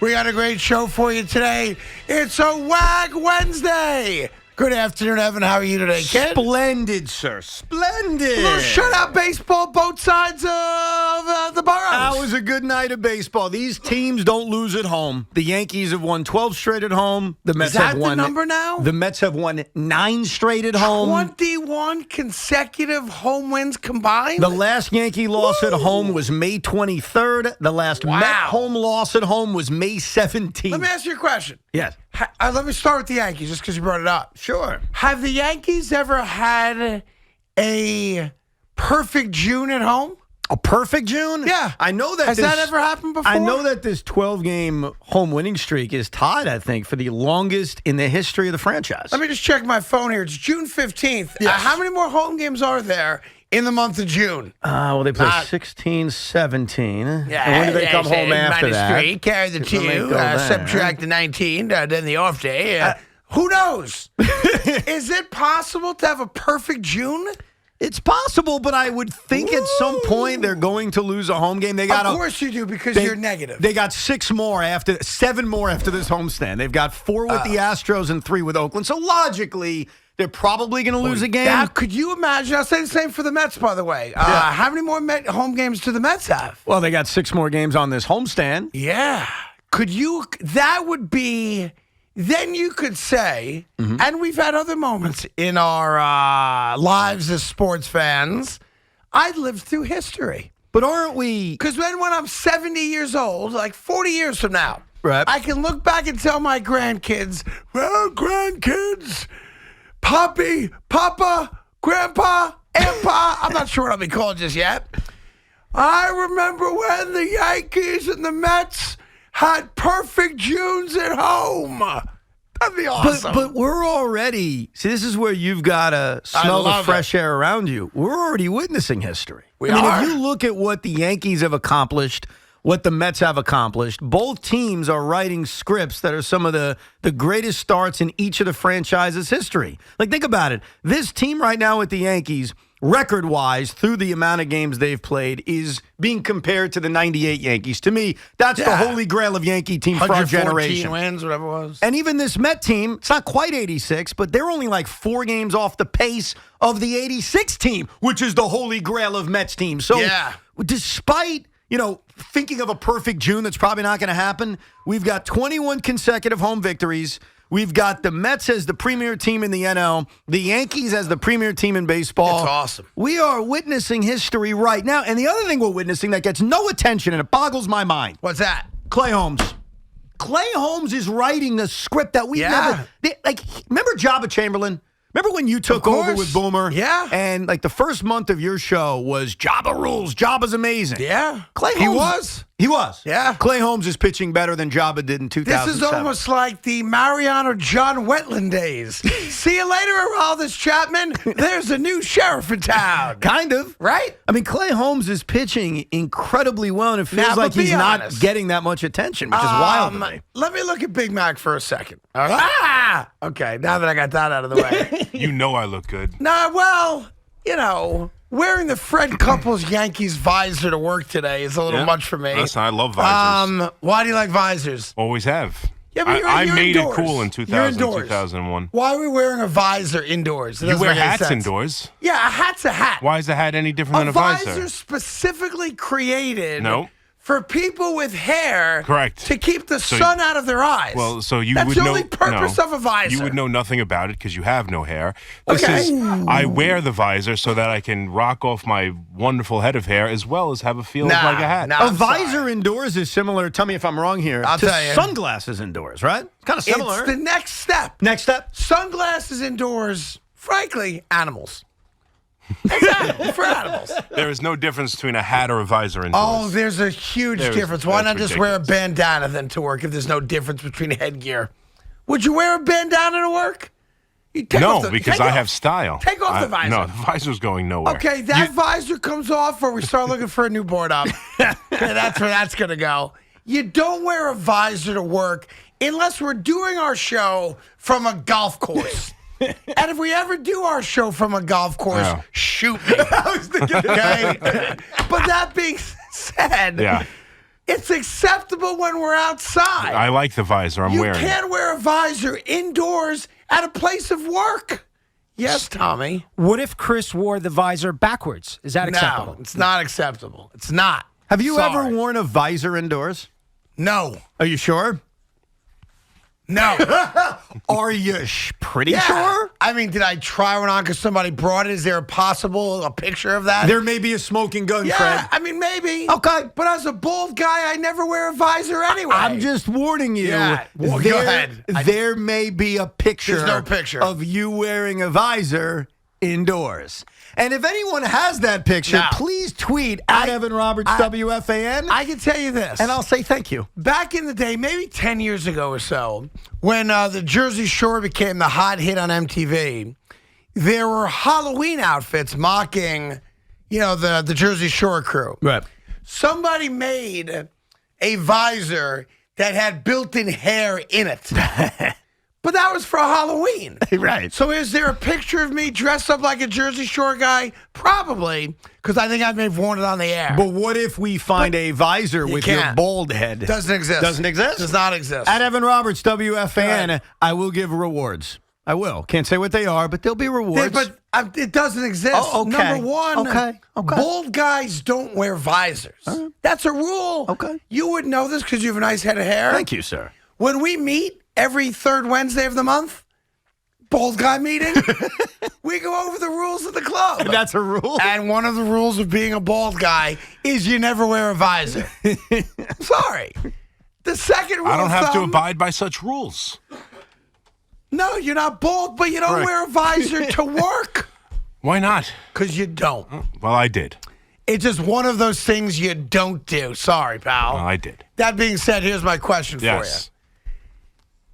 We got a great show for you today. It's a WAG Wednesday. Good afternoon, Evan. How are you today, kid? Splendid, sir. Splendid. A little shutout baseball, both sides of the boroughs. That was a good night of baseball. These teams don't lose at home. The Yankees have won 12 straight at home. The Mets have won. Is that the number now? The Mets have won 9 straight at home. 21 consecutive home wins combined? The last Yankee loss at home was May 23rd. The last Met home loss at home was May 17th. Let me ask you a question. Yes. Let me start with the Yankees, just because you brought it up. Sure. Have the Yankees ever had a perfect June at home? A perfect June? Yeah. I know that. Has that ever happened before? I know that this 12-game home winning streak is tied, I think, for the longest in the history of the franchise. Let me just check my phone here. It's June 15th. Yes. How many more home games are there in the month of June? Well, they play 16, 17. Yeah, and when do they come home after minus that? 3, carry the 2, subtract the 19, then the off day. Who knows? Is it possible to have a perfect June? It's possible, but I would think at some point they're going to lose a home game. Of course you do, because you're negative. They got 7 more after this homestand. They've got 4 with the Astros and 3 with Oakland. So logically, they're probably going to lose a game. Now, could you imagine? I'll say the same for the Mets, by the way. How many more home games do the Mets have? Well, they got 6 more games on this homestand. Yeah. That would be... Then you could say, and we've had other moments in our lives as sports fans, I lived through history. But aren't we? Because when I'm 70 years old, like 40 years from now, right, I can look back and tell my grandkids, well, grandkids, Poppy, Papa, Grandpa, Grandpa, I'm not sure what I'll be called just yet. I remember when the Yankees and the Mets had perfect Junes at home. That'd be awesome. But we're already... See, this is where you've got to smell the fresh air around you. We're already witnessing history. I mean, if you look at what the Yankees have accomplished, what the Mets have accomplished, both teams are writing scripts that are some of the greatest starts in each of the franchise's history. Like, think about it. This team right now with the Yankees, record-wise, through the amount of games they've played, is being compared to the 98 Yankees. To me, that's the holy grail of Yankee team for our generation. 114 wins, whatever it was. And even this Met team, it's not quite 86, but they're only like 4 games off the pace of the 86 team, which is the holy grail of Mets teams. So despite, thinking of a perfect June that's probably not going to happen, we've got 21 consecutive home victories. We've got the Mets as the premier team in the NL, the Yankees as the premier team in baseball. It's awesome. We are witnessing history right now. And the other thing we're witnessing that gets no attention, and it boggles my mind. What's that? Clay Holmes. Clay Holmes is writing a script that we've never... remember Jabba Chamberlain? Remember when you took over with Boomer? Yeah. And the first month of your show was Jabba rules. Jabba's amazing. Yeah. Clay Holmes. He was. Yeah. Clay Holmes is pitching better than Jabba did in 2007. This is almost like the Mariano John Wetland days. See you later, Aroldis Chapman. There's a new sheriff in town. Kind of. Right? I mean, Clay Holmes is pitching incredibly well, and it feels like he's not getting that much attention, which is wild to me. Let me look at Big Mac for a second. Okay, now that I got that out of the way. You know I look good. Wearing the Fred Couples Yankees visor to work today is a little much for me. Listen, I love visors. Why do you like visors? Always have. Yeah, but I you're made indoors. it cool in 2001. Why are we wearing a visor indoors? You wear hats indoors. Yeah, a hat's a hat. Why is a hat any different than a visor? A visor specifically created for people with hair, correct, to keep the sun out of their eyes. Well, so you That's would the know. only purpose of a visor. You would know nothing about it because you have no hair. I wear the visor so that I can rock off my wonderful head of hair as well as have a feel of like a hat. A visor indoors is similar. Tell me if I'm wrong here. I'll tell you. Sunglasses indoors, right? It's kind of similar. It's the next step. Next step. Sunglasses indoors. Frankly, animals. Exactly, for animals. There is no difference between a hat or a visor indoors. Oh, there's a huge difference. Why not just wear a bandana then to work if there's no difference between headgear? Would you wear a bandana to work? No, because I have style. Take off the visor. No, the visor's going nowhere. Okay, that visor comes off or we start looking for a new board up. Okay, that's where that's going to go. You don't wear a visor to work unless we're doing our show from a golf course. And if we ever do our show from a golf course, shoot me. I was thinking, okay? But that being said, It's acceptable when we're outside. I like the visor I'm you wearing. can't wear a visor indoors at a place of work. Yes, Tommy. What if Chris wore the visor backwards? Is that acceptable? No, it's not acceptable. It's not. Have you ever Sorry. worn a visor indoors? No. Are you sure? No. Are you pretty Yeah. sure? I mean, did I try one on because somebody brought it? Is there a picture of that? There may be a smoking gun, yeah, Craig. I mean, maybe. Okay. But as a bald guy, I never wear a visor anyway. I'm just warning you. Yeah. Well, go ahead. There may be a picture, There's no picture of you wearing a visor indoors. And if anyone has that picture, No. please tweet at Evan Roberts WFAN. I can tell you this. And I'll say thank you. Back in the day, maybe 10 years ago or so, when the Jersey Shore became the hot hit on MTV, there were Halloween outfits mocking, the Jersey Shore crew. Right. Somebody made a visor that had built-in hair in it. But that was for Halloween. Right. So is there a picture of me dressed up like a Jersey Shore guy? Probably, because I think I may have worn it on the air. But what if we find a visor with your can't. bald head? Doesn't exist. Doesn't exist? Does not exist. At Evan Roberts WFAN, Right. I will give rewards. I will. Can't say what they are, but there'll be rewards. But it doesn't exist. Oh, okay. Number one, Okay. bald guys don't wear visors. That's a rule. Okay. You would know this because you have a nice head of hair. Thank you, sir. When we meet every third Wednesday of the month, bald guy meeting, we go over the rules of the club. That's a rule? And one of the rules of being a bald guy is you never wear a visor. Sorry. The second rule I don't of have to thumb- abide by such rules. No, you're not bald, but you don't Right. wear a visor to work. Why not? Because you don't. Well, I did. It's just one of those things you don't do. Sorry, pal. Well, I did. That being said, here's my question Yes. for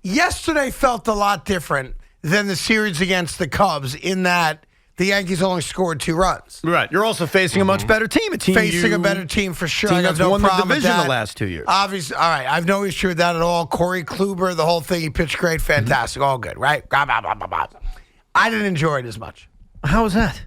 you. Yesterday felt a lot different than the series against the Cubs in that the Yankees only scored 2 runs. Right. You're also facing a much better team. A team Facing you- a better team for sure. team I got that's no won the problem with division that. the last 2 years. Obviously, all right. I've no issue with that at all. Corey Kluber, the whole thing, he pitched great, fantastic, all good, right? Blah, blah, blah, blah, blah. I didn't enjoy it as much. How is that?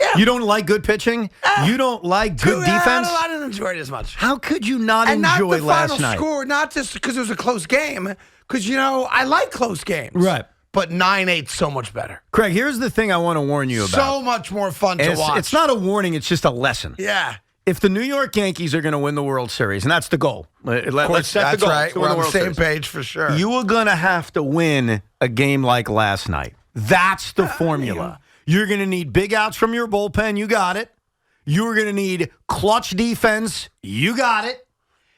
Yeah. You don't like good pitching? You don't like good defense? I didn't enjoy it as much. How could you not And not enjoy the last final night? score, not just because it was a close game, because, I like close games. Right. But 9-8 so much better. Craig, here's the thing I want to warn you about. So much more fun to watch. It's not a warning, it's just a lesson. Yeah. If the New York Yankees are going to win the World Series, and that's the goal. Let's set That's the goal. right. to We're win on the World same Series. page for sure. You are going to have to win a game like last night. That's the formula. You're going to need big outs from your bullpen. You got it. You're going to need clutch defense. You got it.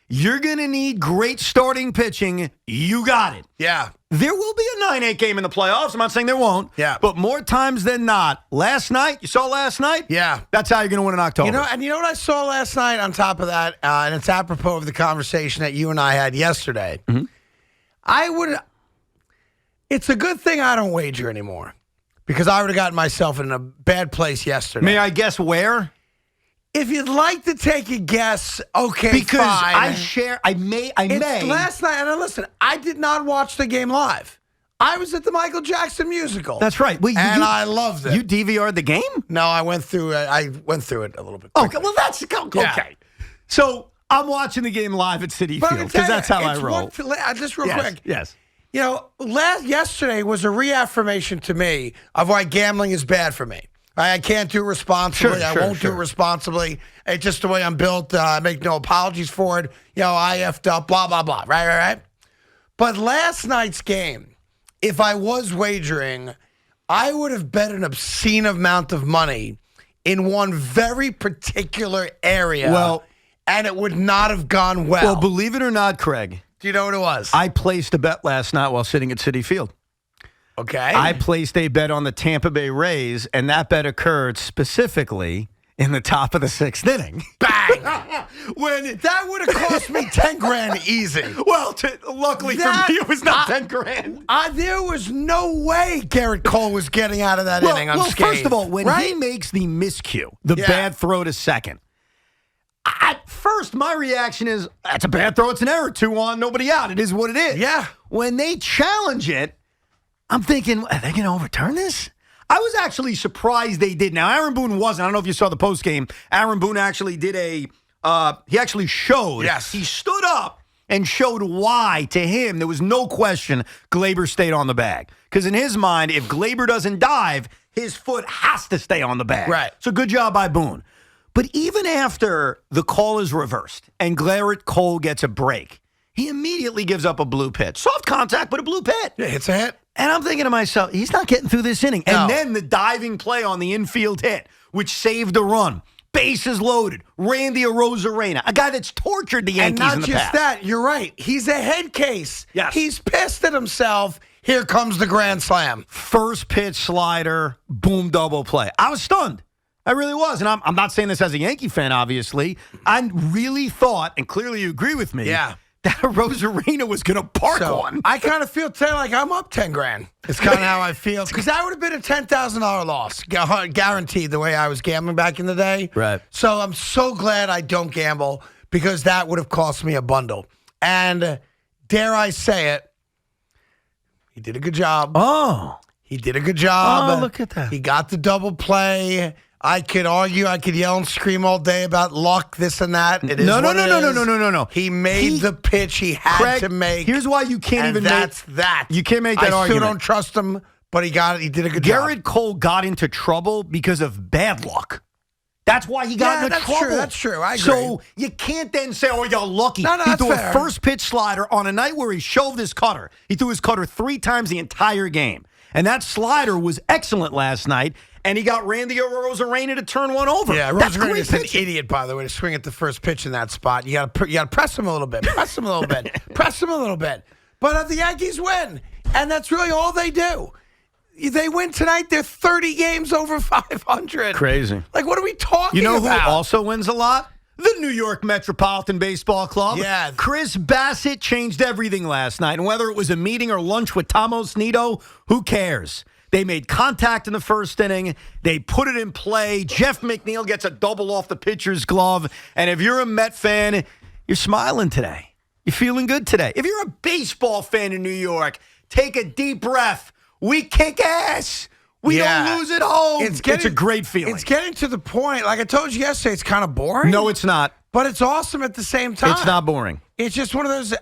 You're going to need great starting pitching. You got it. Yeah. There will be a 9-8 game in the playoffs. I'm not saying there won't. Yeah. But more times than not, last night, you saw last night? Yeah. That's how you're going to win in October. You know what I saw last night on top of that, and it's apropos of the conversation that you and I had yesterday. Mm-hmm. It's a good thing I don't wager anymore because I would have gotten myself in a bad place yesterday. May I guess where? If you'd like to take a guess, okay, Because fine. I may. Last night, and listen, I did not watch the game live. I was at the Michael Jackson musical. That's right. Well, I loved it. You DVR'd the game? No, I went through it. I went through it a little bit. Okay, quickly. well, that's okay. Yeah. So I'm watching the game live at Citi But I'm Field gonna because tell that's you, how I it's roll. just real Yes, quick. yes. Yesterday was a reaffirmation to me of why gambling is bad for me. I can't do it responsibly. I won't do it responsibly. It's just the way I'm built. I make no apologies for it. I effed up, blah, blah, blah. Right. But last night's game, if I was wagering, I would have bet an obscene amount of money in one very particular area. Well, and it would not have gone well. Well, believe it or not, Craig, do you know what it was? I placed a bet last night while sitting at Citi Field. Okay. I placed a bet on the Tampa Bay Rays, and that bet occurred specifically in the top of the 6th inning. Bang! That would have cost me 10 grand easy. Well, luckily for me, it was not 10 grand. There was no way Garrett Cole was getting out of that inning unscathed. First of all, when he makes the miscue, the bad throw to second, at first my reaction is, that's a bad throw. It's an error. 2 on, nobody out. It is what it is. Yeah. When they challenge it, I'm thinking, are they going to overturn this? I was actually surprised they did. Now, Aaron Boone wasn't. I don't know if you saw the post game. Aaron Boone actually did a He actually showed. Yes. He stood up and showed why, to him, there was no question Glaber stayed on the bag. Because in his mind, if Glaber doesn't dive, his foot has to stay on the bag. Right. So good job by Boone. But even after the call is reversed and Garrett Cole gets a break, he immediately gives up a blue pitch. Soft contact, but a blue pitch. Yeah, it's a hit. And I'm thinking to myself, he's not getting through this inning. No. And then the diving play on the infield hit, which saved a run. Bases loaded. Randy Arozarena, a guy that's tortured the Yankees And not in the just past. that, you're right. He's a head case. Yes. He's pissed at himself. Here comes the grand slam. First pitch slider, boom, double play. I was stunned. I really was. And I'm not saying this as a Yankee fan, obviously. I really thought, and clearly you agree with me, Yeah. that Arozarena was going to park So one. I kind of feel today like I'm up 10 grand. It's kind of how I feel. Because that would have been a $10,000 loss. Guaranteed the way I was gambling back in the day. Right. So I'm so glad I don't gamble because that would have cost me a bundle. And dare I say it, he did a good job. Oh. He did a good job. Oh, look at that. He got the double play. I could argue, I could yell and scream all day about luck, this and that. It is No. No. He made the pitch he had Craig, to make. here's why you can't and even that's make that. You can't make that I argument. still don't trust him, but he got it. He did a good Garrett job. Cole got into trouble because of bad luck. That's why he got into that's trouble. true. That's true. I agree. So you can't then say, oh, you're lucky. No, he that's threw fair. a first pitch slider on a night where he shoved his cutter. He threw his cutter 3 times the entire game. And that slider was excellent last night. And he got Randy Arozarena to turn one over. Yeah, That's Rosarena great is an pitching. idiot, by the way, to swing at the first pitch in that spot. You got to press him a little bit. Press him a little bit. Press him a little bit. But the Yankees win, and that's really all they do. They win tonight. They're 30 games over 500. Crazy. Like, what are we talking You know about? who also wins a lot? The New York Metropolitan Baseball Club. Yeah. Chris Bassett changed everything last night. And whether it was a meeting or lunch with Tom Osnito, who cares? They made contact in the first inning. They put it in play. Jeff McNeil gets a double off the pitcher's glove. And if you're a Met fan, you're smiling today. You're feeling good today. If you're a baseball fan in New York, take a deep breath. We kick ass. We don't lose at home. It's a great feeling. It's getting to the point, like I told you yesterday, it's kind of boring. No, it's not. But it's awesome at the same time. It's not boring. It's just one of those,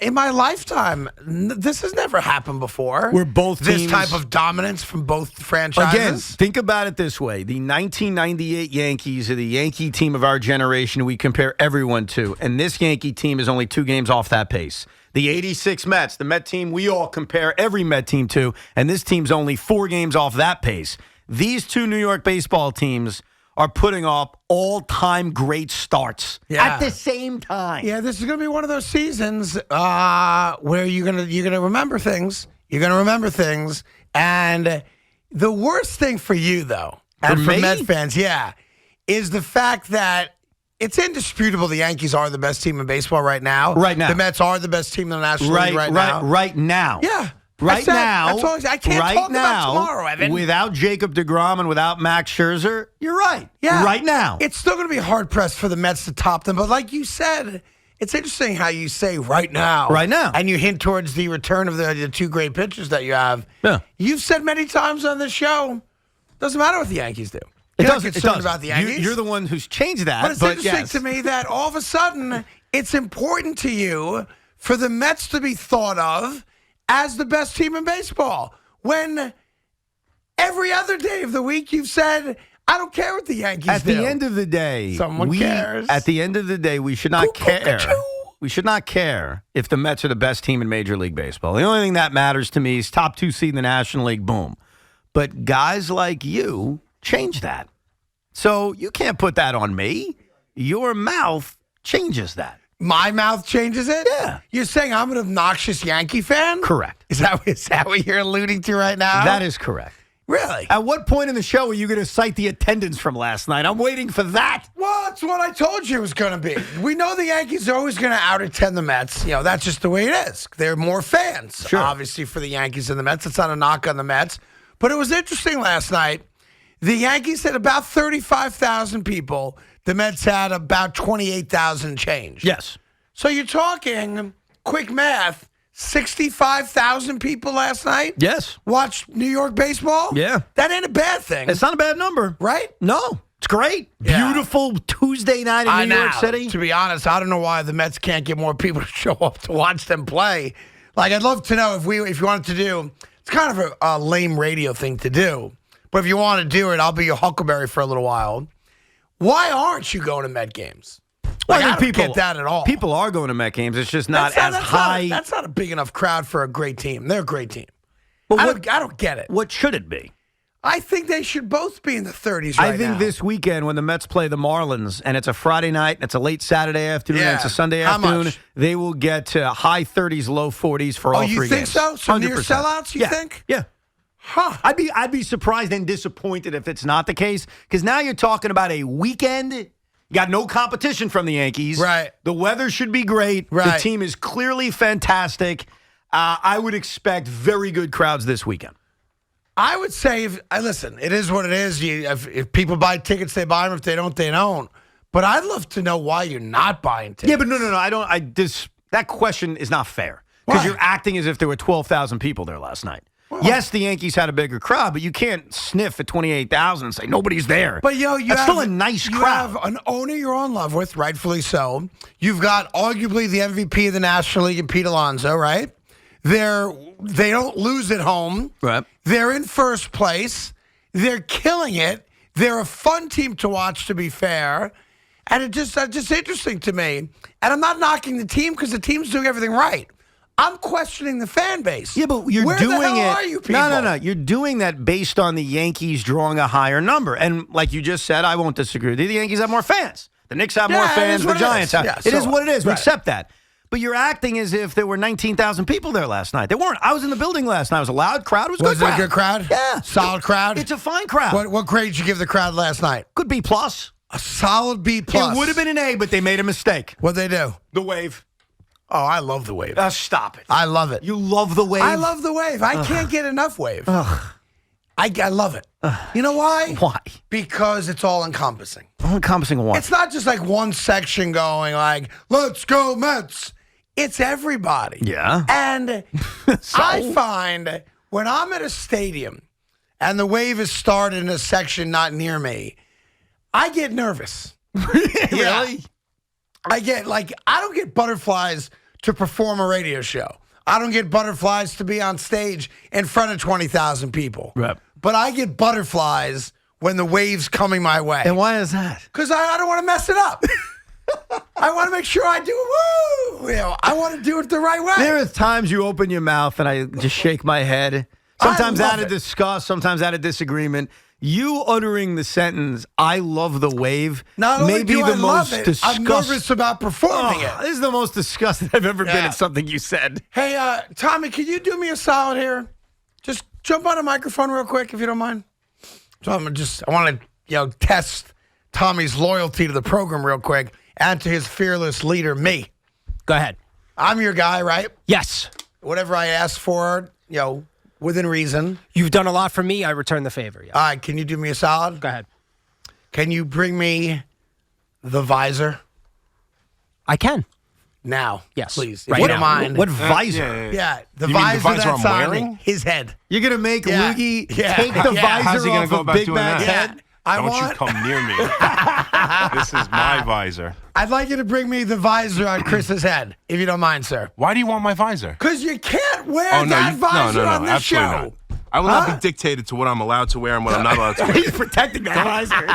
in my lifetime, this has never happened before. We're both this teams. type of dominance from both franchises. Again, think about it this way. The 1998 Yankees are the Yankee team of our generation we compare everyone to. And this Yankee team is only 2 games off that pace. The 86 Mets, the Met team we all compare every Met team to. And this team's only 4 games off that pace. These 2 New York baseball teams are putting up all-time great starts at the same time. Yeah, this is going to be one of those seasons where you're gonna remember things. You're going to remember things. And the worst thing for you, though, and for me? Met fans, is the fact that it's indisputable the Yankees are the best team in baseball right now. Right now. The Mets are the best team in the National League right now. Right now. Yeah. Right now, That's all I can't right talk now, about tomorrow, Evan. without Jacob deGrom and without Max Scherzer, you're right. Yeah. Right now. It's still going to be hard-pressed for the Mets to top them. But like you said, it's interesting how you say right now. Right now. And you hint towards the return of the 2 great pitchers that you have. Yeah. You've said many times on this show, doesn't matter what the Yankees do. It You're not doesn't. It concerned doesn't. about the Yankees. You're the one who's changed that. But it's interesting to me that all of a sudden it's important to you for the Mets to be thought of as the best team in baseball. When every other day of the week you've said, I don't care what the Yankees At do. the end of the day, Someone cares. At the end of the day, we should not care. We should not care if the Mets are the best team in Major League Baseball. The only thing that matters to me is top 2 seed in the National League, boom. But guys like you change that. So you can't put that on me. Your mouth changes that. My mouth changes it? Yeah. You're saying I'm an obnoxious Yankee fan? Correct. Is that what you're alluding to right now? That is correct. Really? At what point in the show are you going to cite the attendance from last night? I'm waiting for that. Well, that's what I told you it was going to be. We know the Yankees are always going to out-attend the Mets. You know, that's just the way it is. There are more fans, Sure. obviously, for the Yankees and the Mets. It's not a knock on the Mets. But it was interesting last night. The Yankees had about 35,000 people. The Mets had about 28,000 change. Yes. So you're talking, quick math, 65,000 people last night? Yes. Watched New York baseball? Yeah. That ain't a bad thing. It's not a bad number. Right? No. It's great. Yeah. Beautiful Tuesday night in New York City. To be honest, I don't know why the Mets can't get more people to show up to watch them play. Like, I'd love to know if you wanted to do. It's kind of a lame radio thing to do, but if you want to do it, I'll be your Huckleberry for a little while. Why aren't you going to Met games? Like, I don't get that at all. People are going to Met games. It's just not as high. That's not a big enough crowd for a great team. They're a great team. But I don't get it. What should it be? I think they should both be in the 30s right I think now. this weekend when the Mets play the Marlins, and it's a Friday night, and it's a late Saturday afternoon, and it's a Sunday How afternoon, much? they will get to high 30s, low 40s for all 3 games. Oh, you think so? So near 100%. sellouts, you think? Yeah. Huh. I'd be surprised and disappointed if it's not the case, because now you're talking about a weekend. You got no competition from the Yankees. Right. The weather should be great. Right. The team is clearly fantastic. I would expect very good crowds this weekend. I would say, listen, it is what it is. If people buy tickets, they buy them. If they don't, they don't. But I'd love to know why you're not buying tickets. Yeah, but no. I don't. That question is not fair because Why? you're acting as if there were 12,000 people there last night. Well, yes, the Yankees had a bigger crowd, but you can't sniff at 28,000 and say nobody's there. But that's still a nice crowd. You have an owner you're in love with, rightfully so. You've got arguably the MVP of the National League, in Pete Alonso, right? They don't lose at home. Right. They're in first place. They're killing it. They're a fun team to watch, to be fair. And it's just interesting to me. And I'm not knocking the team because the team's doing everything right. I'm questioning the fan base. Yeah, but you're Where doing the hell it. Are you people? No. You're doing that based on the Yankees drawing a higher number. And like you just said, I won't disagree with you. The Yankees have more fans. The Knicks have more fans. The Giants have. It is what it is. We accept that. But you're acting as if there were 19,000 people there last night. There weren't. I was in the building last night. It was a loud crowd. It was a good crowd. Was it a good crowd? Yeah. Solid crowd? It's a fine crowd. What grade did you give the crowd last night? Good B+. A solid B+. It would have been an A, but they made a mistake. What'd they do? The wave. Oh, I love the wave. Stop it. I love it. You love the wave? I love the wave. I can't get enough wave. I love it. You know why? Why? Because it's all encompassing. All encompassing what? It's not just like one section going like, let's go Mets. It's everybody. Yeah. And I find when I'm at a stadium and the wave is started in a section not near me, I get nervous. Really? I don't get butterflies to perform a radio show. I don't get butterflies to be on stage in front of 20,000 people. Right. But I get butterflies when the wave's coming my way. And why is that? Because I don't want to mess it up. I want to make sure I do it. Woo! I want to do it the right way. There are times you open your mouth and I just shake my head. Sometimes out of disgust, sometimes out of disagreement. You uttering the sentence, I love the wave, Not only maybe do the I most love it, disgust. I'm nervous about performing it. This is the most disgusted I've ever been at something you said. Hey, Tommy, can you do me a solid here? Just jump on a microphone real quick, if you don't mind. So I want to, test Tommy's loyalty to the program real quick and to his fearless leader, me. Go ahead. I'm your guy, right? Yes. Whatever I ask for, within reason. You've done a lot for me. I return the favor. Yeah. All right, can you do me a solid? Go ahead. Can you bring me the visor? I can. Now. Yes. Please. Right If you now. don't mind. What visor? Yeah, the You mean visor, the visor that's I'm on wearing? his head. You're going to make Yeah. Loogie Yeah. take the Yeah. How's visor he gonna off go of about Big doing Mac's that? head? Don't you come near me. This is my visor. I'd like you to bring me the visor on Chris's head, if you don't mind, sir. Why do you want my visor? Because you can't wear Oh, no, that visor on this absolutely show. not. I will not be dictated to what I'm allowed to wear and what I'm not allowed to wear. He's protecting that visor.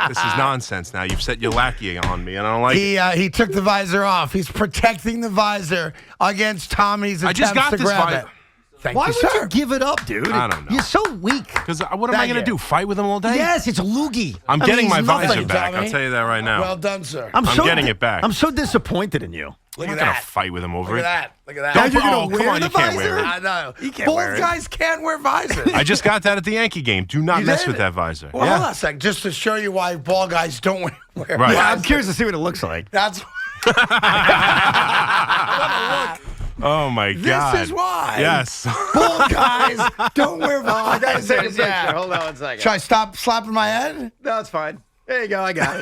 This is nonsense now. You've set your lackey on me, and I don't like it. He took the visor off. He's protecting the visor against Tommy's I attempts just got to this grab visor. it. Thank Why you, would sir. you give it up, dude? I don't know. You're so weak. Because what am I Thank going to you. do? Fight with him all day? Yes, it's Loogie. I'm I mean, getting my he's visor nothing. back. Tommy. I'll tell you that right now. Well done, sir. I'm getting it back. I'm so disappointed in you. Look I'm at not going that. to fight with him over Look it. at that. Look at that. Now Don't you're put- gonna oh, come wear on, the you can't wear visor? it. I know. He can't Both wear it. guys can't wear visors. I just got that at the Yankee game. Do not You mess did? with that visor. Well, hold on a sec, just to show you why ball guys don't wear Right. visors. Yeah, I'm curious to see what it looks like. That's Oh, my God. This is why. Yes. Ball guys don't wear visors. Yeah. Hold on 1 second. Should I stop slapping my head? No, it's fine. There you go. I got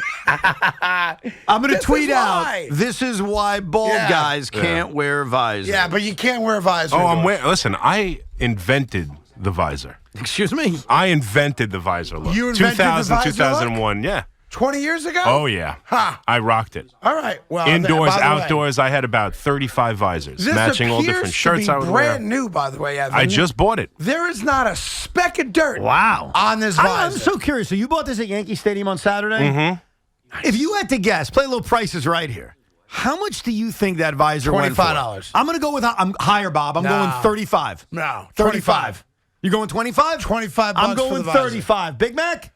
it. I'm going to This tweet is out, why. this is why bald Yeah. guys can't wear visors. Yeah, but you can't wear a visor. Oh, I'm wearing. Listen, I invented the visor. Excuse me? I invented the visor look. You invented the 2000, visor 2001, yeah. 20 years ago? Oh, yeah. Ha. I rocked it. All right. Well, Indoors, by the way, outdoors, I had about 35 visors, this matching all appears different shirts to I be would brand wear. new, by the way, Evan. I just bought it. There is not a speck of dirt Wow. on this visor. I'm so curious. So you bought this at Yankee Stadium on Saturday? Mm-hmm. If you had to guess, play a little prices right here. How much do you think that visor went for? $25. I'm going to go with I'm higher, Bob. I'm going 35. No, 35. You going 25? 25 I'm bucks for going the visor. 35. Big Mac?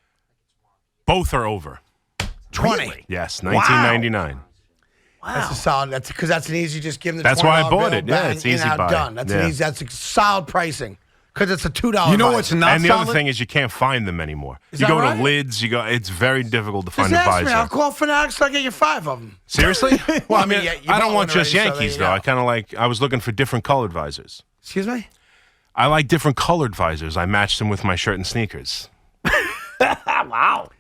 Both are over. 20. Really? Yes, 1999. That's a solid. That's because that's an easy. Just give them the. That's why I $20 bought bill, it. Yeah, bang, it's easy in, out, buy. done. That's Yeah. an easy. That's a solid pricing because it's a $2. You know what's not And the solid? other thing is you can't find them anymore. Is You that go right? to Lids, it's very difficult to Just find a ask me. visor. I'll call Fanatics. I'll get you 5 of them. Seriously? Well, I mean, you I bought don't want one just already, so Yankees, there you though. go. I was looking for different colored visors. Excuse me. I like different colored visors. I matched them with my shirt and sneakers. Wow.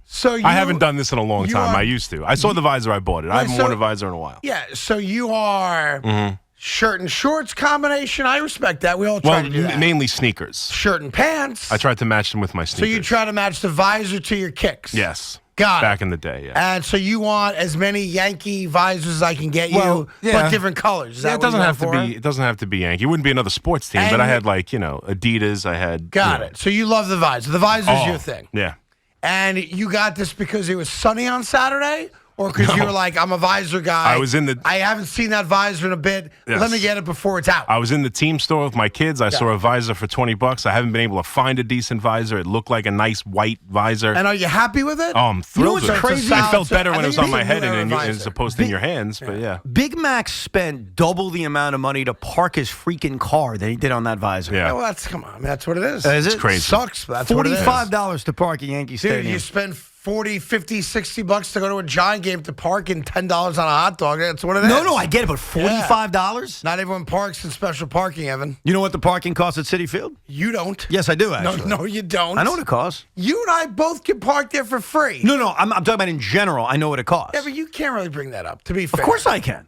So you, I haven't done this in a long you time. are- I used to. I saw the visor. I bought it. I Right, haven't so- worn a visor in a while. Yeah. So you are Mm-hmm. shirt and shorts combination. I respect that. We all try Well, to do that. mainly sneakers. Shirt and pants. I tried to match them with my So sneakers. you try to match the visor to your kicks. Yes. Got it. Back in the day, yeah. And so you want as many Yankee visors as I can get you, Well, yeah. but different colors. Is that Yeah, what you're going for? It doesn't have to be Yankee. It wouldn't be another sports team, And but I you- had Adidas. I had Got it. So you love the visor. The visor's your thing. Yeah. And you got this because it was sunny on Saturday? Or because you were like, I'm a visor guy. I haven't seen that visor in a bit. Yes. Let me get it before it's out. I was in the team store with my kids. I saw a visor for $20. I haven't been able to find a decent visor. It looked like a nice white visor. And are you happy with it? Oh, I'm thrilled what's with it. crazy? It felt So better I when it think was on you my need a head new and visor. as opposed to in your hands. But yeah. Big Mac spent double the amount of money to park his freaking car than he did on that visor. Yeah. Yeah, well, come on. That's what it is. Is it? It's crazy. Sucks, but that's what it is. $45 to park at Yankee Dude, Stadium. you spend 40, 50, 60 bucks to go to a Giant game to park and $10 on a hot dog. That's what it is. No, I get it, but $45? Not everyone parks in special parking, Evan. You know what the parking costs at Citi Field? You don't. Yes, I do, No, actually. no, you don't. I know what it costs. You and I both can park there for free. No, I'm talking about in general. I know what it costs. Yeah, but you can't really bring that up, to be fair. Of course I can.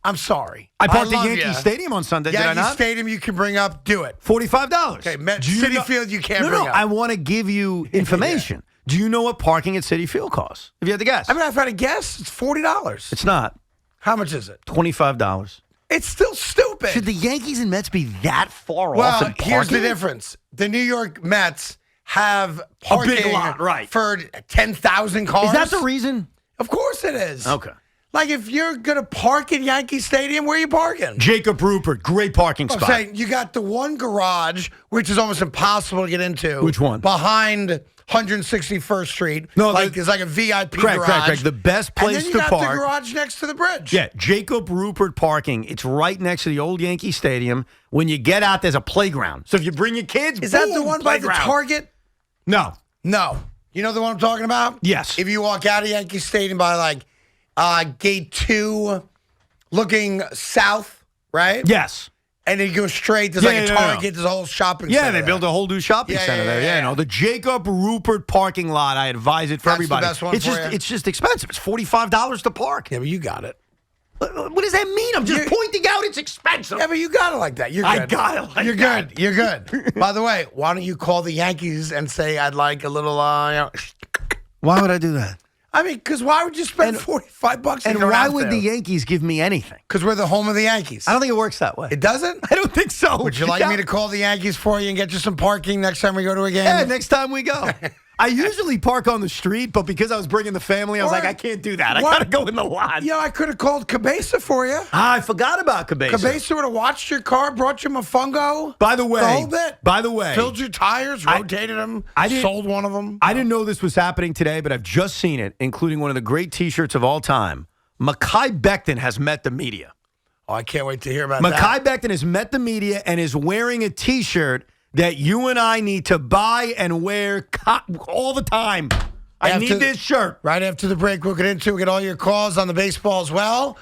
I'm sorry. I parked at love Yankee ya. Stadium on Sunday, did I Yankee not? Stadium you can bring up, do it. $45. Okay, Do you City know- Field you can't no, bring no, up. I want to give you information. Do you know what parking at Citi Field costs? If you had to guess. I mean, if I had to guess, it's $40. It's not. How much is it? $25. It's still stupid. Should the Yankees and Mets be that far off Well, in parking? here's the difference. The New York Mets have parking lot, right. for 10,000 cars. Is that the reason? Of course it is. Okay. Like, if you're going to park at Yankee Stadium, where are you parking? Jacob Rupert, great parking I'm spot. saying you got the one garage, which is almost impossible to get into. Which one? Behind 161st Street. No, it's like a VIP Correct. garage. The best place and then to you got park. the garage next to the bridge. Yeah, Jacob Rupert parking. It's right next to the old Yankee Stadium. When you get out, there's a playground. So if you bring your kids, Is that the boom, one by the playground. Target? No. No. You know the one I'm talking about? Yes. If you walk out of Yankee Stadium by gate 2, looking south, right? Yes. And then you go straight. There's Yeah, like a no, no, no. Target. There's a whole shopping Yeah, center. they there. built a whole new shopping Yeah, center yeah, there. yeah, Yeah, yeah. no, the Jacob Rupert parking lot. I advise it for That's the everybody. best one it's for just you? it's just expensive. It's $45 to park. Yeah, but you got it. What does that mean? I'm just You- pointing out it's expensive. Yeah, but you got it like that. You're good. I got it like You're that. good. You're good. By the way, why don't you call the Yankees and say, I'd like a little, Why would I do that? I mean, because why would you spend $45 And why would the Yankees give me anything? Because we're the home of the Yankees. I don't think it works that way. It doesn't? I don't think so. Would you like me to call the Yankees for you and get you some parking next time we go to a game? Yeah, next time we go. I usually park on the street, but because I was bringing the family, I was Or- like, I can't do that. I What? got to go in the lot. Yeah, I could have called Cabeza for you. I forgot about Cabeza. Cabeza would have watched your car, brought you mofongo. By the way, the whole bit. filled Filled your tires, rotated them, I didn't- sold one of them. I didn't know this was happening today, but I've just seen it, including one of the great T-shirts of all time. Makai Becton has met the media. Oh, I can't wait to hear about Makai that. Becton has met the media and is wearing a T-shirt that you and I need to buy and wear all the time. I After- need this shirt. Right after the break, we'll get all your calls on the baseball as well.